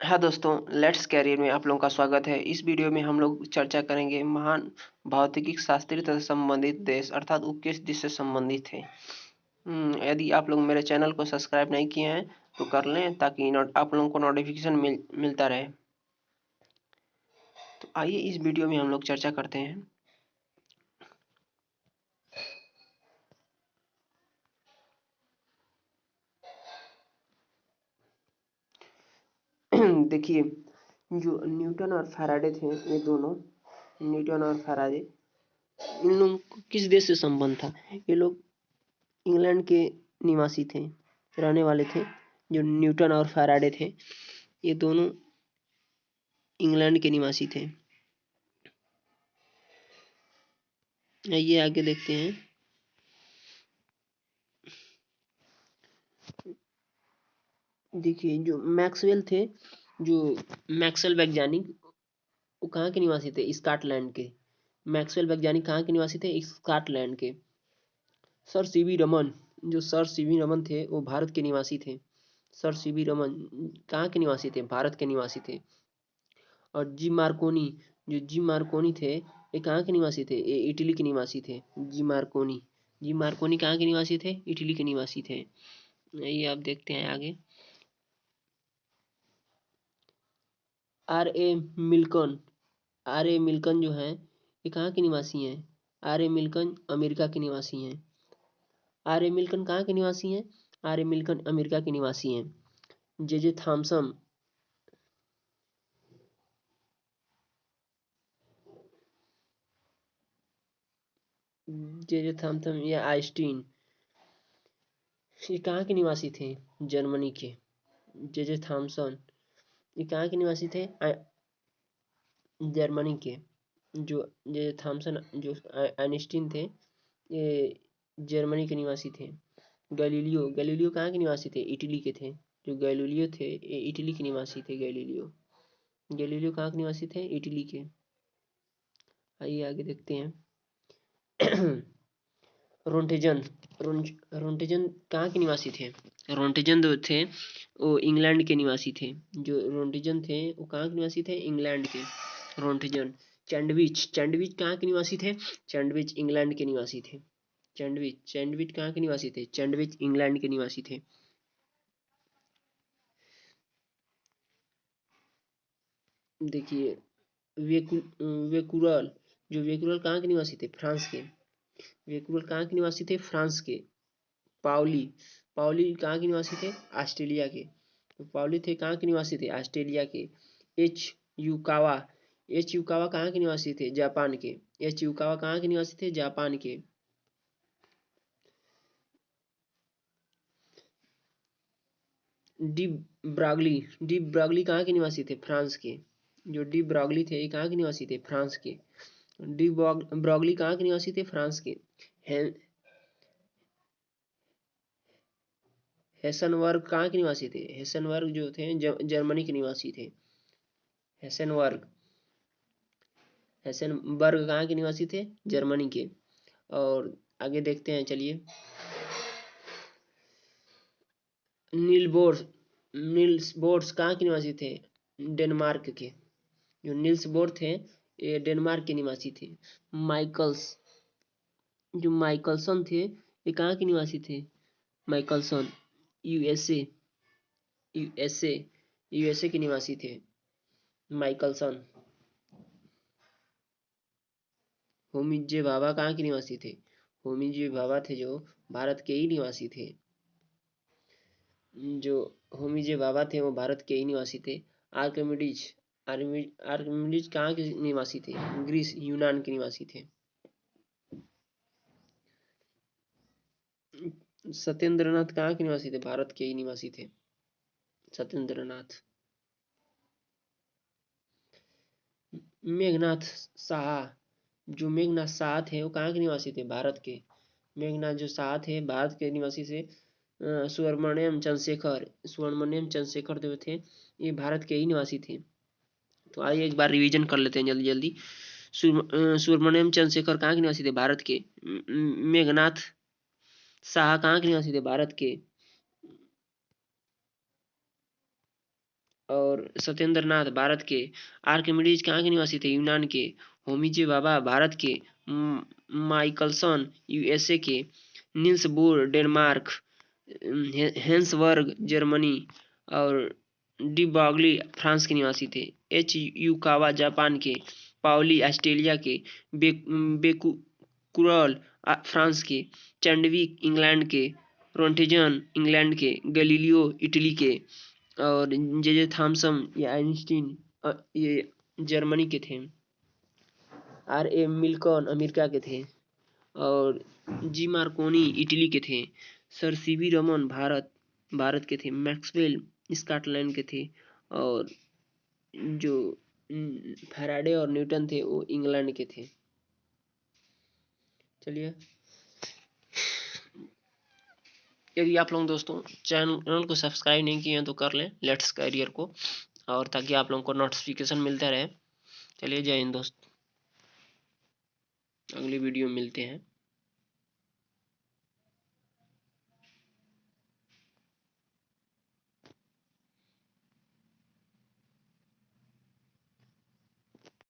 हाँ दोस्तों, let's career में आप लोगों का स्वागत है। इस वीडियो में हम लोग चर्चा करेंगे महान भौतिकी शास्त्री तथा संबंधित देश अर्थात वो किस देश से संबंधित है। यदि आप लोग मेरे चैनल को सब्सक्राइब नहीं किए हैं तो कर लें ताकि आप लोगों को नोटिफिकेशन मिलता रहे। तो आइए इस वीडियो में हम लोग चर्चा करते हैं। देखिए, जो न्यूटन और फैराडे थे, ये दोनों न्यूटन और फैराडे, इन लोगों को किस देश से संबंध था? ये लोग इंग्लैंड के निवासी थे, रहने वाले थे। जो न्यूटन और फैराडे थे, ये दोनों इंग्लैंड के निवासी थे। आइए आगे देखते हैं। देखिए, जो मैक्सवेल थे, जो मैक्सवेल वैज्ञानिक, वो कहाँ के निवासी थे? स्कॉटलैंड के। मैक्सवेल वैज्ञानिक कहाँ के निवासी थे? स्कॉटलैंड के। सर सीवी रमन, जो सर सीवी रमन थे, वो भारत के निवासी थे। सर सीवी रमन कहाँ के निवासी थे? भारत के निवासी थे। और जी मार्कोनी, जो जी मार्कोनी थे, ये कहाँ के निवासी थे? ये इटली के निवासी थे। जी मार्कोनी, जी मार्कोनी कहाँ के निवासी थे? इटली के निवासी थे। ये आप देखते हैं आगे। आर ए मिल्कन, आर ए मिल्कन जो है, ये कहाँ के निवासी हैं? आर ए मिल्कन अमेरिका के निवासी हैं। आर ए मिल्कन कहाँ के निवासी हैं? आर ए मिल्कन अमेरिका के निवासी हैं। जे जे थॉमसन, जे जे थॉमसन या आइंस्टीन, ये कहाँ के निवासी थे? जर्मनी के। जे जे थॉमसन, ये कहाँ के निवासी थे? जर्मनी के। जो जे जे थॉमसन, जो आइंस्टीन थे, ये जर्मनी के निवासी थे। गैलीलियो, गैलीलियो कहाँ के निवासी थे? इटली के थे। जो गैलीलियो थे, ये इटली के निवासी थे। गैलीलियो, गैलीलियो कहाँ के निवासी थे? इटली के। आइए आगे देखते हैं। रोंटेजन, रोंटेजन कहाँ के निवासी थे? रोंटेजन जो थे, वो इंग्लैंड के निवासी थे। जो रोंटेजन थे, वो कहाँ के निवासी थे? इंग्लैंड के। रोंटेजन। चैंडविच, चैंडविच कहाँ के निवासी थे? चैंडविच इंग्लैंड के निवासी थे। चैंडविच, चैंडविच कहाँ के निवासी थे? चैंडविच इंग्लैंड के निवासी थे। देखिए, वेकुरल, जो वेकुरल कहाँ के निवासी थे? फ्रांस के। वेकुरल कहाँ के निवासी थे? फ्रांस के। पाउली, पाउली कहाँ के निवासी थे? ऑस्ट्रेलिया के। तो पाउली थे कहाँ के निवासी थे? ऑस्ट्रेलिया के। एच यूकावा, एच यूकावा कहाँ के निवासी थे? जापान के। एच यूकावा कहाँ के निवासी थे? जापान के। डी ब्रागली, डी ब्रागली कहाँ के निवासी थे? फ्रांस के। जो डी ब्रागली थे, ये कहाँ के निवासी थे? फ्रांस के। डी ब्रॉगली कहाँ के निवासी थे? फ्रांस के। हेसनवर्ग कहाँ के निवासी थे? हेसनवर्ग जो थे, जर्मनी के निवासी थे। हेसनवर्ग, हेसनबर्ग कहाँ के निवासी थे? जर्मनी के। और आगे देखते हैं, चलिए। नील बोर्स, नील्स बोर्स कहाँ के निवासी थे? डेनमार्क के। जो नील्स बोर थे, ये डेनमार्क के निवासी थे। माइकल्स, जो माइकलसन थे, ये कहाँ के निवासी थे? माइकलसन यूएसए, यूएसए, यूएसए के निवासी थे माइकलसन। होमी जे भाभा कहाँ के निवासी थे? होमी जे भाभा थे, जो भारत के ही निवासी थे। जो होमी जे भाभा थे, वो भारत के ही निवासी थे। आर्किमिडीज, आर्किमिडीज कहाँ के निवासी थे? ग्रीस, यूनान के निवासी थे। सत्येंद्रनाथ कहाँ के निवासी थे? भारत के ही निवासी थे सत्येंद्रनाथ। मेघनाथ साहा, जो मेघनाथ साहा थे, वो कहाँ के निवासी थे? भारत के। मेघनाथ जो साहा थे, भारत के निवासी से। सुब्रमण्यम चंद्रशेखर, सुब्रमण्यम चंद्रशेखर जो थे, ये भारत के ही निवासी थे। तो आइए एक बार रिवीजन कर लेते हैं जल्दी जल्दी। सुब्रमण्यम चंद्रशेखर कहाँ के निवासी थे? भारत के। मेघनाथ साहा कहाँ के निवासी थे? भारत के। और सत्येंद्र नाथ भारत के। आर्किमिडीज कहाँ के निवासी थे? यूनान के। होमीजे भाभा भारत के। माइकलसन यूएसए के। Niels Bohr Denmark. Heisenberg Germany और डी बॉगली फ्रांस के निवासी थे। एच युकावा जापान के। पाउली ऑस्ट्रेलिया के। बेकुरल फ्रांस के। चैंडविक इंग्लैंड के। रोंटेजन इंग्लैंड के। गैलीलियो इटली के। और जे थॉमसन या आइंस्टीन ये जर्मनी के थे। आर ए मिल्टन अमेरिका के थे। और जी मार्कोनी इटली के थे। सर सीवी रमन भारत के थे। मैक्सवेल स्कॉटलैंड के थे। और जो फैराडे और न्यूटन थे वो इंग्लैंड के थे। चलिए, यदि आप लोग दोस्तों चैनल को सब्सक्राइब नहीं किए हैं तो कर लें लेट्स करियर को, और ताकि आप लोगों को नोटिफिकेशन मिलता रहे। चलिए, जय हिंद दोस्त, अगली वीडियो में मिलते हैं।